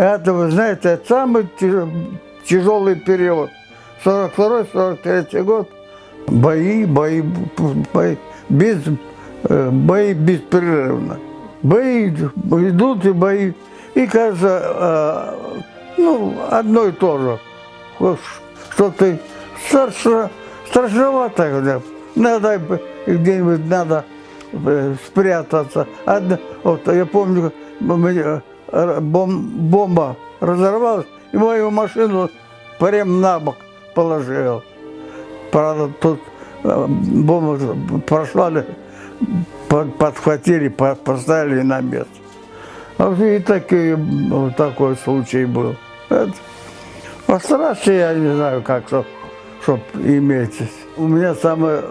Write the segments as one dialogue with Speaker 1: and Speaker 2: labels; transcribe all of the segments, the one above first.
Speaker 1: Это, вы знаете, это самый тяжелый период. 42-43 год. Бои беспрерывно. Бои идут и бои. И кажется, одно и то же. Что ты страшновато, надо где-нибудь надо спрятаться. Вот я помню, бомба разорвалась, и мою машину прямо на бок положил. Правда, тут бомбу прошла, подхватили, поставили на место. И такой случай был. Постараться я не знаю, как, чтоб иметь. У меня самые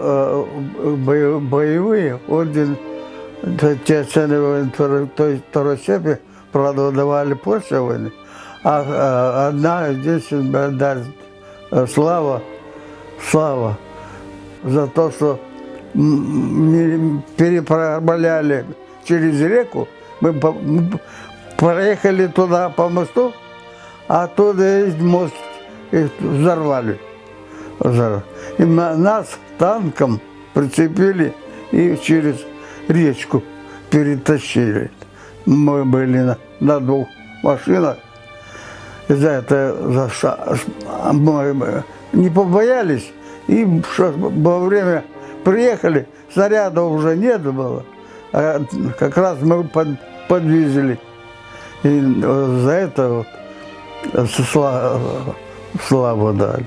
Speaker 1: боевые орден, те цены войны второй степени, правда, давали после войны. А одна здесь медаль слава за то, что переправляли через реку. Мы проехали туда по мосту, а оттуда мост взорвали. И нас танком прицепили и через речку перетащили. Мы были на двух машинах. За это мы не побоялись. И во время приехали, снаряда уже нет было. А как раз мы подвезли. И за это славу дали.